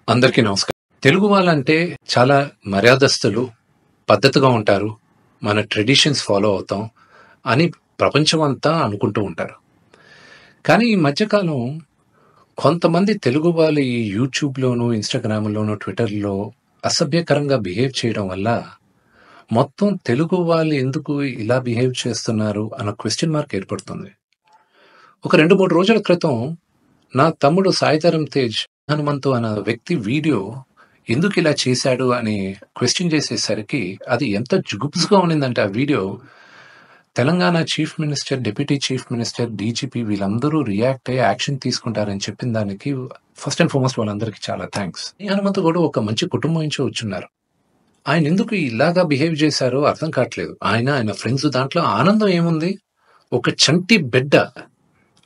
అందరికీ నమస్కారం. తెలుగు వాళ్ళంటే చాలా మర్యాదస్తులు, పద్ధతిగా ఉంటారు. మన ట్రెడిషన్స్ ఫాలో అవుతాం అని ప్రపంచమంతా అనుకుంటూ ఉంటారు. కానీ ఈ మధ్యకాలం కొంతమంది తెలుగు వాళ్ళు ఈ యూట్యూబ్‌లోను, ఇన్‌స్టాగ్రామ్‌లోను, ట్విట్టర్‌లో అసభ్యకరంగా బిహేవ్ చేయడం వల్ల మొత్తం తెలుగు వాళ్ళు ఎందుకు ఇలా బిహేవ్ చేస్తున్నారు అన్న క్వెషన్ మార్క్ ఏర్పడుతుంది. ఒక 2, 3 రోజుల క్రితం నా తమ్ముడు సాయిధరం తేజ్ హనుమంతు అన్న వ్యక్తి వీడియో ఎందుకు ఇలా చేశాడు అని క్వెషన్ చేసేసరికి అది ఎంత జుగుప్స్‌గా ఉండిందంటే ఆ video Telangana chief minister, deputy chief minister, DGP వీళ్ళందరూ రియాక్ట్ అయ్యి యాక్షన్ తీసుకుంటారని చెప్పిన దానికి ఫస్ట్ అండ్ ఫార్మోస్ట్ వాళ్ళందరికీ చాలా థాంక్స్. ఈ హనుమంతు కూడా ఒక మంచి కుటుంబం నుంచి వచ్చున్నారు. ఆయన ఎందుకు ఇలాగా బిహేవ్ చేశారో అర్థం కావట్లేదు. ఆయన ఫ్రెండ్స్ దాంట్లో ఆనందం ఏముంది? ఒక చంటి బిడ్డ,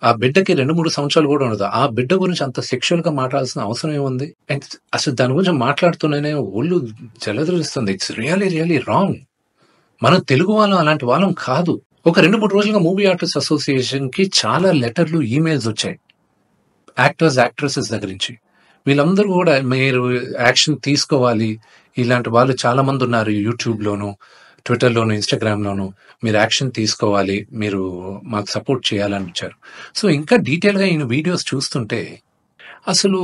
ఆ బిడ్డకి 2, 3 సంవత్సరాలు కూడా ఉండదు. ఆ బిడ్డ గురించి అంత సెక్షువల్‌గా మాట్లాడాల్సిన అవసరం ఏముంది? అండ్ అసలు దాని గురించి మాట్లాడుతూనే ఒళ్ళు జలధరిస్తుంది. It's really wrong. మనం తెలుగు వాళ్ళం అలాంటి వాళ్ళం కాదు. ఒక 2, 3 రోజులుగా మూవీ ఆర్టిస్ట్ అసోసియేషన్‌కి చాలా లెటర్లు, ఈమెయిల్స్ వచ్చాయి. యాక్టర్స్, యాక్ట్రెసెస్ దగ్గర నుంచి. వీళ్ళందరూ కూడా మీరు యాక్షన్ తీసుకోవాలి. ఇలాంటి వాళ్ళు చాలా మంది ఉన్నారు యూట్యూబ్‌లోను, ట్విట్టర్‌లోను, ఇన్‌స్టాగ్రామ్‌లోను. మీరు యాక్షన్ తీసుకోవాలి. మీరు మాకు సపోర్ట్ చేయాలని వచ్చారు. సో, ఇంకా డీటెయిల్‌గా ఈయన వీడియోస్ చూస్తుంటే అసలు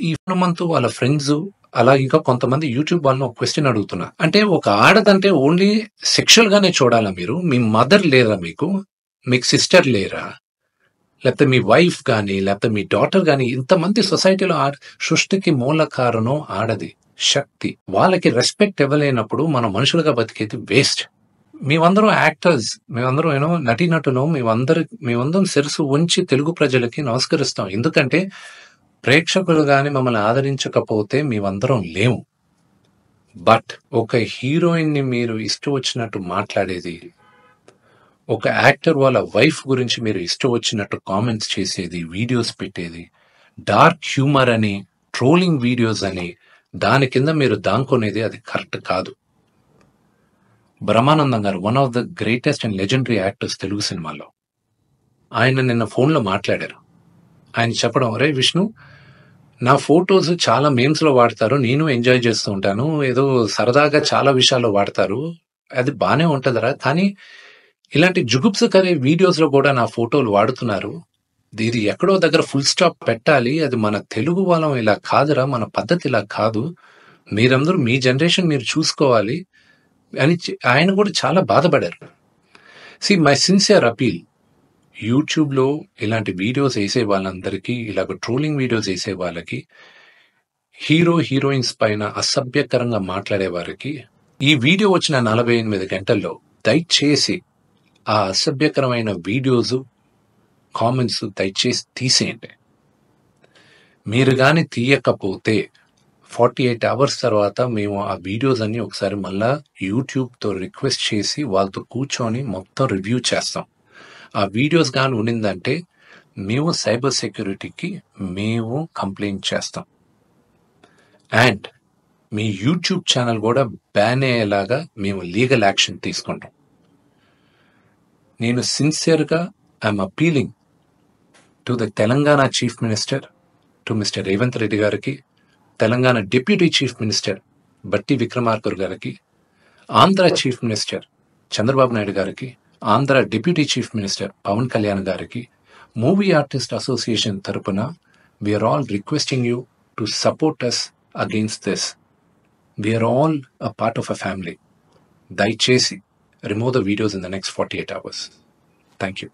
ఈ హనుమంతు వాళ్ళ ఫ్రెండ్స్ అలా ఇంకా కొంతమంది యూట్యూబ్ వాళ్ళని ఒక క్వెషన్ అడుగుతున్నా. అంటే ఒక ఆడదంటే ఓన్లీ సెక్షువల్ గానే చూడాలా మీరు? మీ మదర్ లేరా మీకు? మీకు సిస్టర్ లేరా? లేకపోతే మీ వైఫ్ గాని, లేకపోతే మీ డాటర్ గాని ఇంతమంది సొసైటీలో సృష్టికి మూల కారణం ఆడది. శక్తి. వాళ్ళకి రెస్పెక్ట్ ఇవ్వలేనప్పుడు మనం మనుషులుగా బతికేది వేస్ట్. మేమందరం యాక్టర్స్, మేమందరం నటీనటులు, మేమందరం శిరస్సు ఉంచి తెలుగు ప్రజలకి నమస్కరిస్తాం. ఎందుకంటే ప్రేక్షకులు గాని మమ్మల్ని ఆదరించకపోతే మేమందరం లేము. బట్ ఒక హీరోయిన్‌ని మీరు ఇష్టం వచ్చినట్టు మాట్లాడేది, ఒక యాక్టర్ వాళ్ళ వైఫ్ గురించి మీరు ఇష్టం వచ్చినట్టు కామెంట్స్ చేసేది, వీడియోస్ పెట్టేది, డార్క్ హ్యూమర్ అని, ట్రోలింగ్ వీడియోస్ అని, దాని కింద మీరు దాంకునేది అది కరెక్ట్ కాదు. బ్రహ్మానందం గారు one of the greatest and legendary actors Telugu సినిమాలో. ఆయన నిన్న ఫోన్‌లో మాట్లాడారు. ఆయన చెప్పడం, "అరే విష్ణు, నా ఫోటోస్ చాలా మీమ్స్‌లో వాడతారు. నేను ఎంజాయ్ చేస్తూ ఉంటాను. ఏదో సరదాగా చాలా విషయాల్లో వాడతారు. అది బానే ఉంటదిరా. కానీ ఇలాంటి జుగుప్సకర వీడియోస్‌లో కూడా నా ఫోటోలు వాడుతున్నారు. ఇది ఎక్కడో దగ్గర ఫుల్ స్టాప్ పెట్టాలి. అది మన తెలుగు వాళ్ళం ఇలా కాదురా. మన పద్ధతి ఇలా కాదు. మీరందరూ మీ జనరేషన్ మీరు చూసుకోవాలి" అని ఆయన కూడా చాలా బాధపడారు. మై సిన్సియర్ అపీల్, యూట్యూబ్‌లో ఇలాంటి వీడియోస్ వేసే వాళ్ళందరికీ, ఇలాగ ట్రోలింగ్ వీడియోస్ వేసే వాళ్ళకి, హీరోయిన్స్ పైన అసభ్యకరంగా మాట్లాడే వారికి, ఈ వీడియో వచ్చిన 48 గంటల్లో దయచేసి ఆ అసభ్యకరమైన వీడియోస్, కామెంట్స్ దయచేసి తీసేయండి. మీరు గాని తీయకపోతే 48 అవర్స్ తర్వాత మేము ఆ వీడియోస్ అన్ని ఒకసారి మళ్ళా యూట్యూబ్‌తో రిక్వెస్ట్ చేసి వాళ్ళతో కూర్చొని మొత్తం రివ్యూ చేస్తాం. ఆ వీడియోస్ గాని ఉండిందంటే మేము సైబర్ సెక్యూరిటీకి కంప్లెయింట్ చేస్తాం. అండ్ మీ యూట్యూబ్ ఛానల్ కూడా బ్యాన్ అయ్యేలాగా మేము లీగల్ యాక్షన్ తీసుకుంటాం. నేను సిన్సియర్‌గా I'm appealing to the Telangana chief minister, to mister Revanth Reddy గారికి, Telangana deputy chief minister Bhatti Vikramarka గారికి, ఆంధ్ర చీఫ్ మినిస్టర్ చంద్రబాబు నాయుడు గారికి, Andhra deputy chief minister Pawan Kalyan గారికి, మూవీ ఆర్టిస్ట్ అసోసియేషన్ తరపున we're all requesting you to support us against this. We're all a part of a family. దయచేసి remove the videos in the next 48 hours. Thank you.